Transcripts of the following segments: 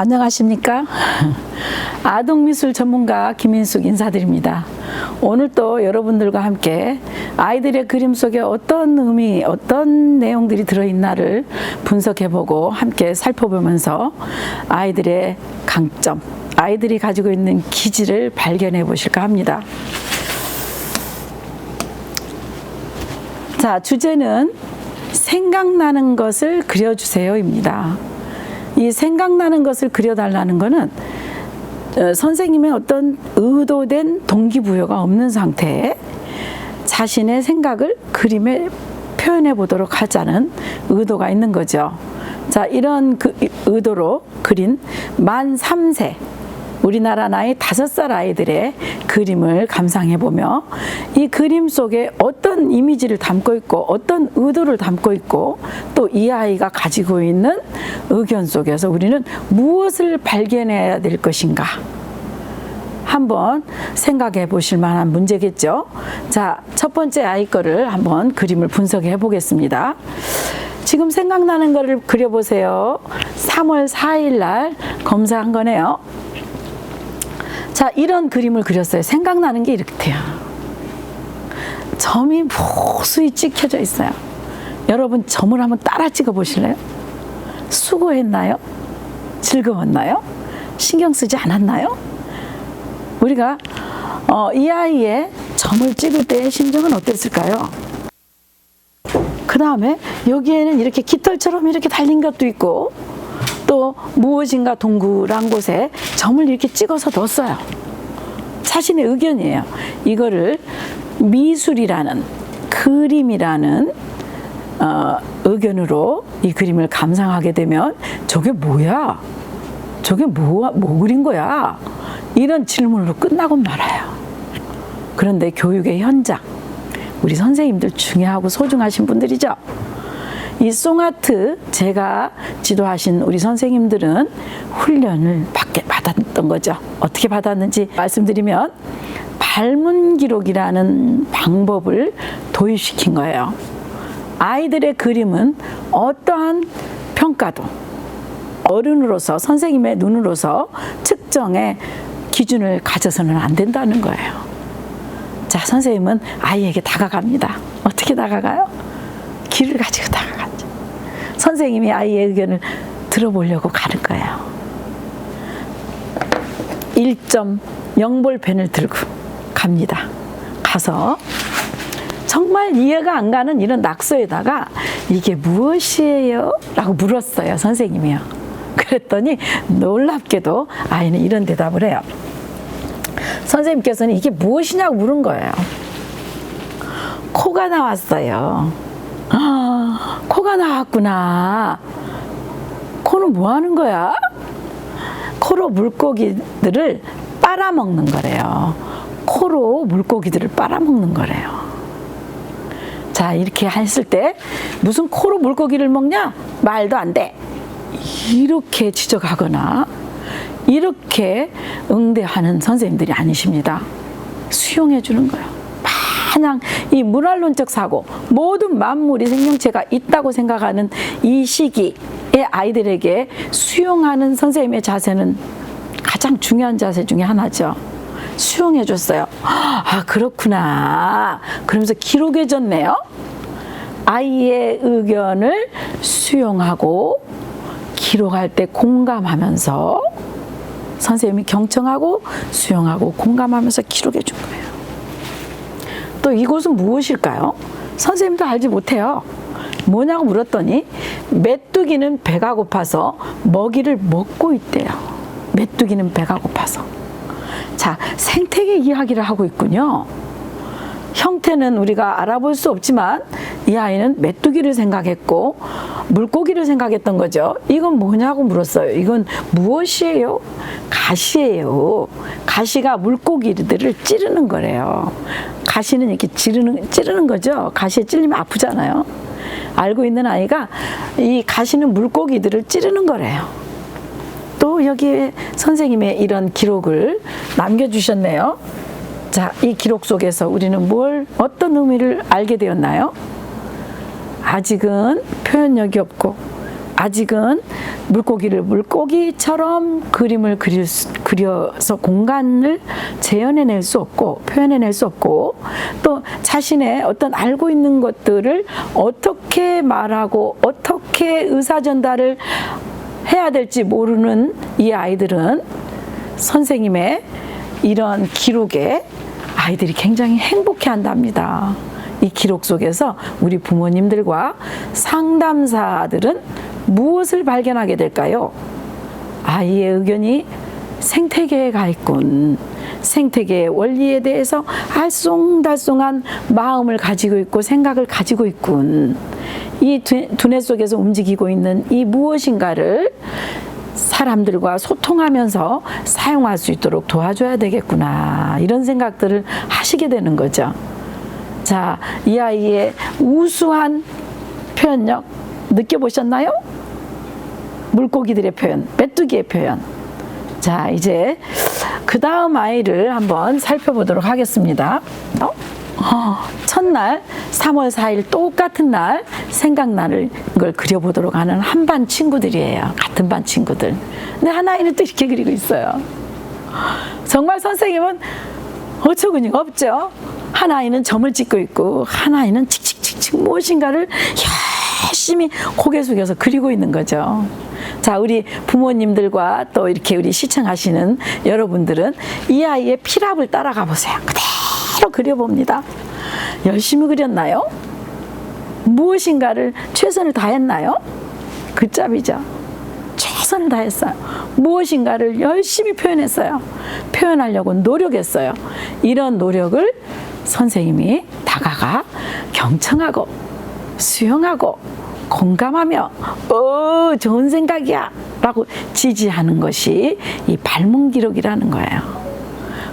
안녕하십니까? 아동미술 전문가 김인숙 인사드립니다. 오늘 또 여러분들과 함께 아이들의 그림 속에 어떤 의미, 어떤 내용들이 들어있나를 분석해보고 함께 살펴보면서 아이들의 강점, 아이들이 가지고 있는 기질을 발견해 보실까 합니다. 자, 주제는 생각나는 것을 그려주세요입니다. 이 생각나는 것을 그려달라는 것은 선생님의 어떤 의도된 동기부여가 없는 상태에 자신의 생각을 그림에 표현해 보도록 하자는 의도가 있는 거죠. 자, 이런 의도로 그린 만 3세 우리나라 나이 5살 아이들의 그림을 감상해 보며 이 그림 속에 어떤 이미지를 담고 있고 어떤 의도를 담고 있고 또 이 아이가 가지고 있는 의견 속에서 우리는 무엇을 발견해야 될 것인가 한번 생각해 보실 만한 문제겠죠. 자, 첫 번째 아이 거를 한번 그림을 분석해 보겠습니다. 지금 생각나는 거를 그려보세요. 3월 4일 날 검사한 거네요. 자, 이런 그림을 그렸어요. 생각나는 게 이렇대요. 점이 무수히 찍혀져 있어요. 여러분 점을 한번 따라 찍어 보실래요? 수고했나요? 즐거웠나요? 신경 쓰지 않았나요? 우리가 이 아이의 점을 찍을 때의 심정은 어땠을까요? 그 다음에 여기에는 이렇게 깃털처럼 이렇게 달린 것도 있고 또 무엇인가 동그란 곳에 점을 이렇게 찍어서 넣었어요. 자신의 의견이에요. 이거를 미술이라는 그림이라는 의견으로 이 그림을 감상하게 되면 저게 뭐야? 저게 뭐 그린 거야? 이런 질문으로 끝나곤 말아요. 그런데 교육의 현장, 우리 선생님들 중요하고 소중하신 분들이죠. 이 송아트 제가 지도하신 우리 선생님들은 훈련을 받았던 거죠. 어떻게 받았는지 말씀드리면 발문 기록이라는 방법을 도입시킨 거예요. 아이들의 그림은 어떠한 평가도 어른으로서 선생님의 눈으로서 측정의 기준을 가져서는 안 된다는 거예요. 자, 선생님은 아이에게 다가갑니다. 어떻게 다가가요? 길을 가지고 다가갔죠. 선생님이 아이의 의견을 들어보려고 가는 거예요. 1점 영볼펜을 들고 갑니다. 가서 정말 이해가 안 가는 이런 낙서에다가 이게 무엇이에요? 라고 물었어요. 선생님이요. 그랬더니 놀랍게도 아이는 이런 대답을 해요. 선생님께서는 이게 무엇이냐고 물은 거예요. 코가 나왔어요. 아, 코가 나왔구나. 코는 뭐 하는 거야? 코로 물고기들을 빨아먹는 거래요. 코로 물고기들을 빨아먹는 거래요. 자, 이렇게 했을 때 무슨 코로 물고기를 먹냐? 말도 안 돼. 이렇게 지적하거나 이렇게 응대하는 선생님들이 아니십니다. 수용해 주는 거예요. 마냥 이 문화론적 사고, 모든 만물이 생명체가 있다고 생각하는 이 시기의 아이들에게 수용하는 선생님의 자세는 가장 중요한 자세 중에 하나죠. 수용해 줬어요. 아, 그렇구나. 그러면서 기록해 줬네요. 아이의 의견을 수용하고 기록할 때 공감하면서 선생님이 경청하고 수용하고 공감하면서 기록해 준 거예요. 또 이곳은 무엇일까요? 선생님도 알지 못해요. 뭐냐고 물었더니 메뚜기는 배가 고파서 먹이를 먹고 있대요. 메뚜기는 배가 고파서. 자, 생태계 이야기를 하고 있군요. 형태는 우리가 알아볼 수 없지만 이 아이는 메뚜기를 생각했고 물고기를 생각했던 거죠. 이건 뭐냐고 물었어요. 이건 무엇이에요? 가시예요. 가시가 물고기들을 찌르는 거래요. 가시는 이렇게 찌르는 거죠. 가시에 찔리면 아프잖아요. 알고 있는 아이가 이 가시는 물고기들을 찌르는 거래요. 또 여기에 선생님의 이런 기록을 남겨주셨네요. 자, 이 기록 속에서 우리는 어떤 의미를 알게 되었나요? 아직은 표현력이 없고 아직은 물고기를 물고기처럼 그림을 그려서 공간을 재현해낼 수 없고 표현해낼 수 없고 또 자신의 어떤 알고 있는 것들을 어떻게 말하고 어떻게 의사전달을 해야 될지 모르는 이 아이들은 선생님의 이런 기록에 아이들이 굉장히 행복해 한답니다. 이 기록 속에서 우리 부모님들과 상담사들은 무엇을 발견하게 될까요? 아이의 의견이 생태계에 가 있군. 생태계의 원리에 대해서 알쏭달쏭한 마음을 가지고 있고 생각을 가지고 있군. 이 두뇌 속에서 움직이고 있는 이 무엇인가를 사람들과 소통하면서 사용할 수 있도록 도와줘야 되겠구나. 이런 생각들을 하시게 되는 거죠. 자, 이 아이의 우수한 표현력 느껴보셨나요? 물고기들의 표현, 메뚜기의 표현. 자, 이제 그 다음 아이를 한번 살펴보도록 하겠습니다. 첫날 3월 4일 똑같은 날 생각나는 걸 그려보도록 하는 한 반 친구들이에요. 같은 반 친구들. 근데 한 아이는 또 이렇게 그리고 있어요. 정말 선생님은 어처구니가 없죠. 한 아이는 점을 찍고 있고 한 아이는 칙칙칙칙 무엇인가를 열심히 고개 숙여서 그리고 있는 거죠. 자, 우리 부모님들과 또 이렇게 우리 시청하시는 여러분들은 이 아이의 피랍을 따라가 보세요. 그대로 그려봅니다. 열심히 그렸나요? 무엇인가를 최선을 다했나요? 그 짭이죠. 최선을 다했어요. 무엇인가를 열심히 표현했어요. 표현하려고 노력했어요. 이런 노력을 선생님이 다가가 경청하고 수용하고 공감하며 좋은 생각이야 라고 지지하는 것이 이 발문 기록이라는 거예요.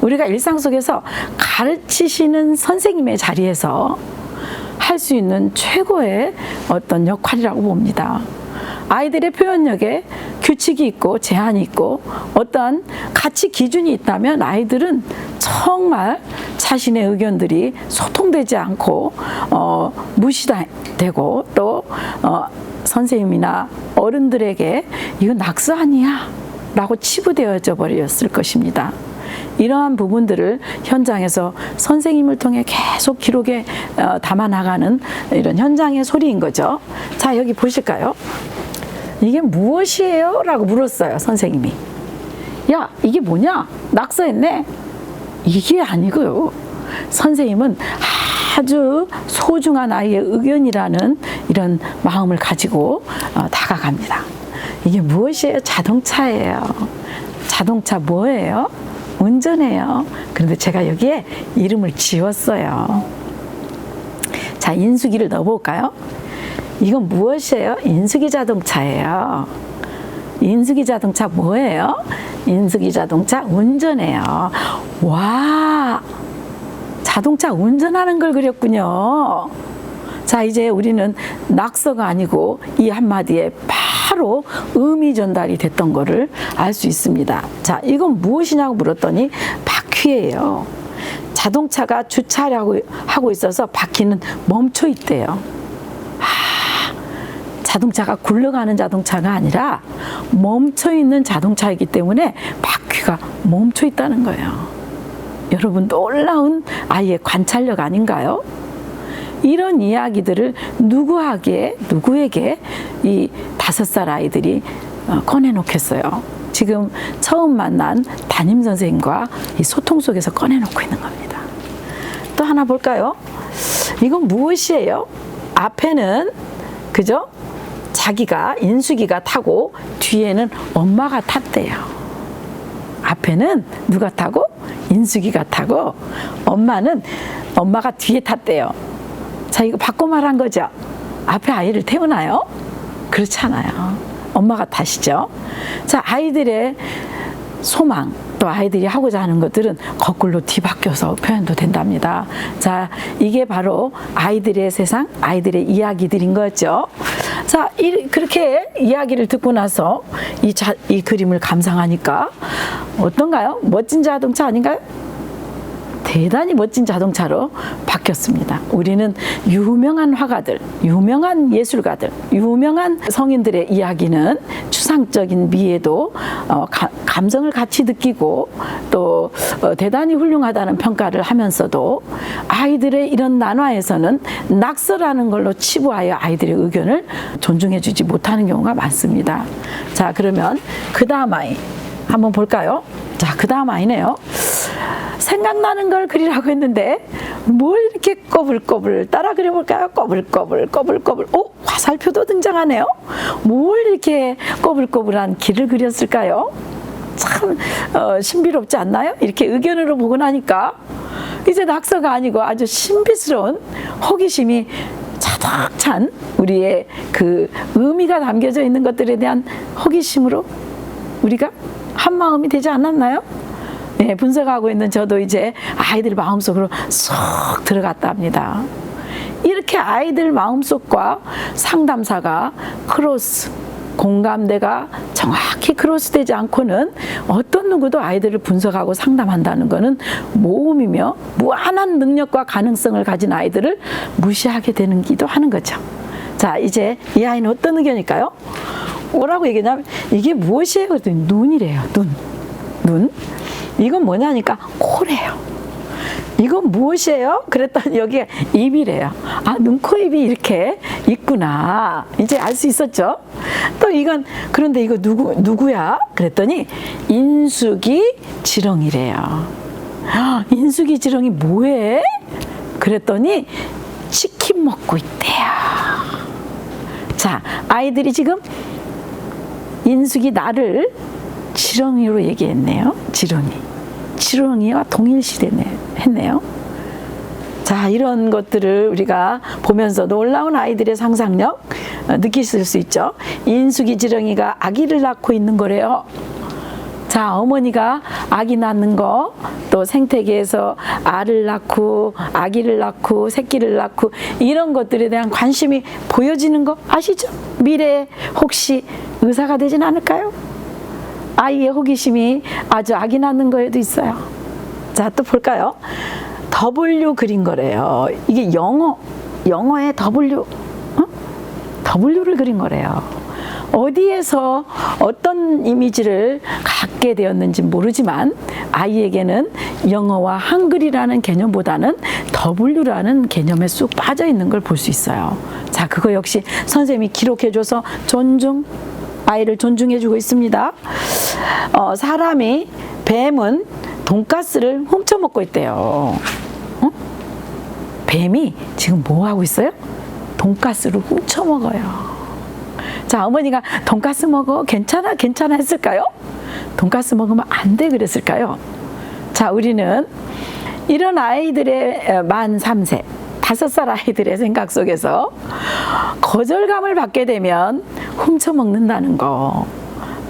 우리가 일상 속에서 가르치시는 선생님의 자리에서 할 수 있는 최고의 어떤 역할이라고 봅니다. 아이들의 표현력에 규칙이 있고 제한이 있고 어떤 가치 기준이 있다면 아이들은 정말 자신의 의견들이 소통되지 않고 무시되고 또 선생님이나 어른들에게 이거 낙서 아니야 라고 치부되어져 버렸을 것입니다. 이러한 부분들을 현장에서 선생님을 통해 계속 기록에 담아나가는 이런 현장의 소리인 거죠. 자, 여기 보실까요? 이게 무엇이에요? 라고 물었어요, 선생님이. 야, 이게 뭐냐? 낙서했네? 이게 아니고요. 선생님은 아주 소중한 아이의 의견이라는 이런 마음을 가지고 다가갑니다. 이게 무엇이에요? 자동차예요. 자동차 뭐예요? 운전해요. 그런데 제가 여기에 이름을 지웠어요. 자, 인수기를 넣어볼까요? 이건 무엇이에요? 인수기 자동차예요. 인수기 자동차 뭐예요? 인수기 자동차 운전해요. 와, 자동차 운전하는 걸 그렸군요. 자, 이제 우리는 낙서가 아니고 이 한마디에 바로 의미 전달이 됐던 거를 알 수 있습니다. 자, 이건 무엇이냐고 물었더니 바퀴예요. 자동차가 주차하려고 하고 있어서 바퀴는 멈춰 있대요. 자동차가 굴러가는 자동차가 아니라 멈춰 있는 자동차이기 때문에 바퀴가 멈춰 있다는 거예요. 여러분, 놀라운 아이의 관찰력 아닌가요? 이런 이야기들을 누구에게 이 5살 아이들이 꺼내놓겠어요. 지금 처음 만난 담임 선생님과 이 소통 속에서 꺼내놓고 있는 겁니다. 또 하나 볼까요? 이건 무엇이에요? 앞에는 그죠? 자기가 인수기가 타고 뒤에는 엄마가 탔대요. 앞에는 누가 타고? 인수기가 타고 엄마가 뒤에 탔대요. 자, 이거 바꿔 말한 거죠. 앞에 아이를 태우나요? 그렇지 않아요. 엄마가 타시죠. 자, 아이들의 소망 또 아이들이 하고자 하는 것들은 거꾸로 뒤바뀌어서 표현도 된답니다. 자, 이게 바로 아이들의 세상, 아이들의 이야기들인 거죠. 자, 그렇게 이야기를 듣고 나서 이 그림을 감상하니까 어떤가요? 멋진 자동차 아닌가요? 대단히 멋진 자동차로 바뀌었습니다. 우리는 유명한 화가들, 유명한 예술가들, 유명한 성인들의 이야기는 추상적인 미에도 감정을 같이 느끼고 또 대단히 훌륭하다는 평가를 하면서도 아이들의 이런 난화에서는 낙서라는 걸로 치부하여 아이들의 의견을 존중해주지 못하는 경우가 많습니다. 자, 그러면 그 다음 아이 한번 볼까요? 자, 그 다음 아이네요. 생각나는 걸 그리라고 했는데 뭘 이렇게 꼬불꼬불 따라 그려볼까요? 꼬불꼬불 꼬불꼬불. 오, 화살표도 등장하네요. 뭘 이렇게 꼬불꼬불한 길을 그렸을까요? 참 신비롭지 않나요? 이렇게 의견으로 보고 나니까 이제 낙서가 아니고 아주 신비스러운 호기심이 차득 찬 우리의 그 의미가 담겨져 있는 것들에 대한 호기심으로 우리가 한 마음이 되지 않았나요? 네, 분석하고 있는 저도 이제 아이들 마음속으로 쏙 들어갔다 합니다. 이렇게 아이들 마음속과 상담사가 크로스, 공감대가 정확히 크로스되지 않고는 어떤 누구도 아이들을 분석하고 상담한다는 것은 모험이며 무한한 능력과 가능성을 가진 아이들을 무시하게 되는 기도 하는 거죠. 자, 이제 이 아이는 어떤 의견일까요? 뭐라고 얘기하냐면 이게 무엇이에요? 그랬더니 눈이래요. 눈. 이건 뭐냐니까 코래요. 이건 무엇이에요? 그랬더니 여기에 입이래요. 아, 눈, 코, 입이 이렇게 있구나. 이제 알 수 있었죠? 또 이건 그런데 이거 누구야? 그랬더니 인숙이 지렁이래요. 인숙이 지렁이 뭐해? 그랬더니 치킨 먹고 있대요. 자, 아이들이 지금 인숙이 나를 지렁이로 얘기했네요. 지렁이와 동일시했네요. 자, 이런 것들을 우리가 보면서 놀라운 아이들의 상상력 느끼실 수 있죠. 인숙이 지렁이가 아기를 낳고 있는 거래요. 자, 어머니가 아기 낳는 거, 또 생태계에서 알을 낳고 아기를 낳고 새끼를 낳고 이런 것들에 대한 관심이 보여지는 거 아시죠? 미래에 혹시 의사가 되진 않을까요? 아이의 호기심이 아주 아기 낳는 거에도 있어요. 자, 또 볼까요? W 그린 거래요. 이게 영어의 W, W를 그린 거래요. 어디에서 어떤 이미지를 갖게 되었는지 모르지만 아이에게는 영어와 한글이라는 개념보다는 W라는 개념에 쑥 빠져 있는 걸 볼 수 있어요. 자, 그거 역시 선생님이 기록해줘서 아이를 존중해주고 있습니다. 뱀은 돈가스를 훔쳐먹고 있대요. 뱀이 지금 뭐 하고 있어요? 돈가스를 훔쳐먹어요. 자, 어머니가 돈가스 먹어 괜찮아 했을까요? 돈가스 먹으면 안 돼 그랬을까요? 자, 우리는 이런 아이들의 만 3세 5살 아이들의 생각 속에서 거절감을 받게 되면 훔쳐먹는다는 거,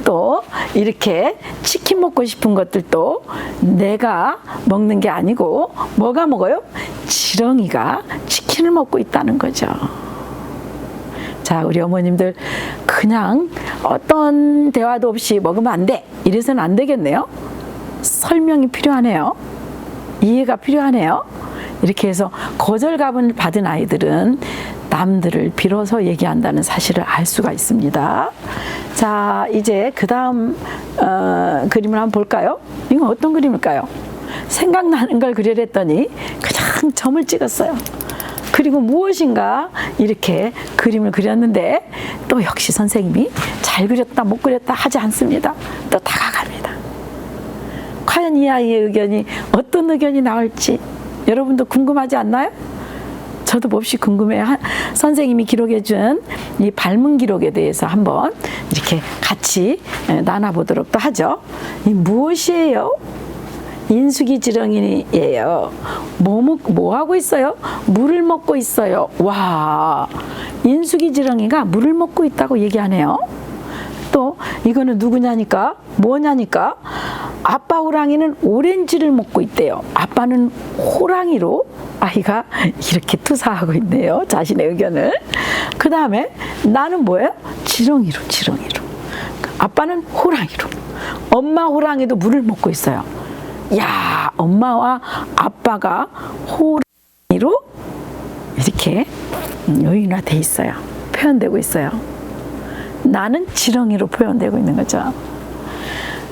또 이렇게 치킨 먹고 싶은 것들도 내가 먹는 게 아니고 뭐가 먹어요? 지렁이가 치킨을 먹고 있다는 거죠. 자, 우리 어머님들 그냥 어떤 대화도 없이 먹으면 안 돼 이래서는 안 되겠네요. 설명이 필요하네요. 이해가 필요하네요. 이렇게 해서 거절감을 받은 아이들은 남들을 빌어서 얘기한다는 사실을 알 수가 있습니다. 자, 이제 그 다음 그림을 한번 볼까요? 이건 어떤 그림일까요? 생각나는 걸 그리랬더니 그냥 점을 찍었어요. 그리고 무엇인가 이렇게 그림을 그렸는데 또 역시 선생님이 잘 그렸다 못 그렸다 하지 않습니다. 또 다가갑니다. 과연 이 아이의 의견이 어떤 의견이 나올지 여러분도 궁금하지 않나요? 저도 몹시 궁금해요. 선생님이 기록해준 이 발문 기록에 대해서 한번 이렇게 같이 나눠보도록 또 하죠. 이 무엇이에요? 인숙이 지렁이예요. 뭐 하고 있어요? 물을 먹고 있어요. 와, 인숙이 지렁이가 물을 먹고 있다고 얘기하네요. 또 이거는 누구냐니까 뭐냐니까 아빠 호랑이는 오렌지를 먹고 있대요. 아빠는 호랑이로 아이가 이렇게 투사하고 있네요. 자신의 의견을. 그 다음에 나는 뭐예요? 지렁이로. 아빠는 호랑이로. 엄마 호랑이도 물을 먹고 있어요. 야, 엄마와 아빠가 호랑이로 이렇게 요인화돼 있어요. 표현되고 있어요. 나는 지렁이로 표현되고 있는 거죠.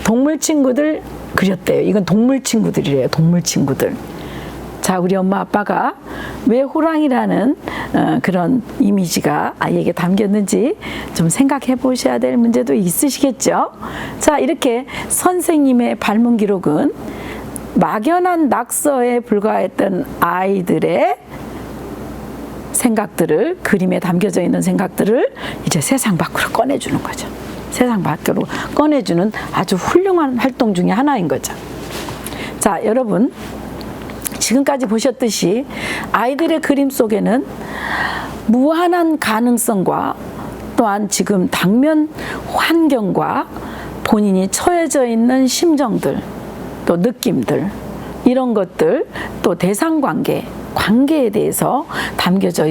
동물 친구들 그렸대요. 이건 동물 친구들이래요. 동물 친구들. 자, 우리 엄마 아빠가 왜 호랑이라는 그런 이미지가 아이에게 담겼는지 좀 생각해 보셔야 될 문제도 있으시겠죠. 자, 이렇게 선생님의 발문 기록은 막연한 낙서에 불과했던 아이들의 생각들을, 그림에 담겨져 있는 생각들을 이제 세상 밖으로 꺼내주는 거죠. 세상 밖으로 꺼내주는 아주 훌륭한 활동 중에 하나인 거죠. 자, 여러분, 지금까지 보셨듯이 아이들의 그림 속에는 무한한 가능성과 또한 지금 당면 환경과 본인이 처해져 있는 심정들, 또 느낌들, 이런 것들, 또 대상관계, 관계에 대해서 담겨져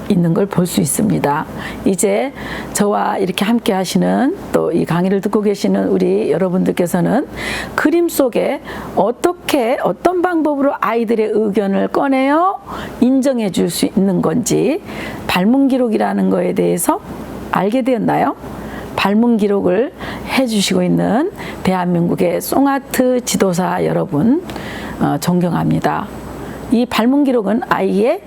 있는 걸 볼 수 있습니다. 이제 저와 이렇게 함께 하시는, 또 이 강의를 듣고 계시는 우리 여러분들께서는 그림 속에 어떻게, 어떤 방법으로 아이들의 의견을 꺼내어 인정해 줄 수 있는 건지 발문 기록이라는 거에 대해서 알게 되었나요? 발문 기록을 해주시고 있는 대한민국의 송아트 지도사 여러분, 존경합니다. 이 발문 기록은 아이의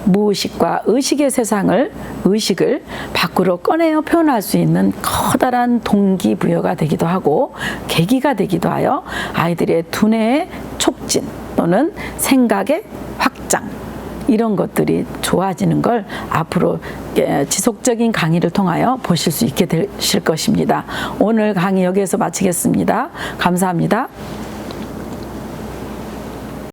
무의식과 의식의 세상을, 의식을 밖으로 꺼내어 표현할 수 있는 커다란 동기부여가 되기도 하고 계기가 되기도 하여 아이들의 두뇌의 촉진 또는 생각의 확장, 이런 것들이 좋아지는 걸 앞으로 지속적인 강의를 통하여 보실 수 있게 되실 것입니다. 오늘 강의 여기에서 마치겠습니다. 감사합니다.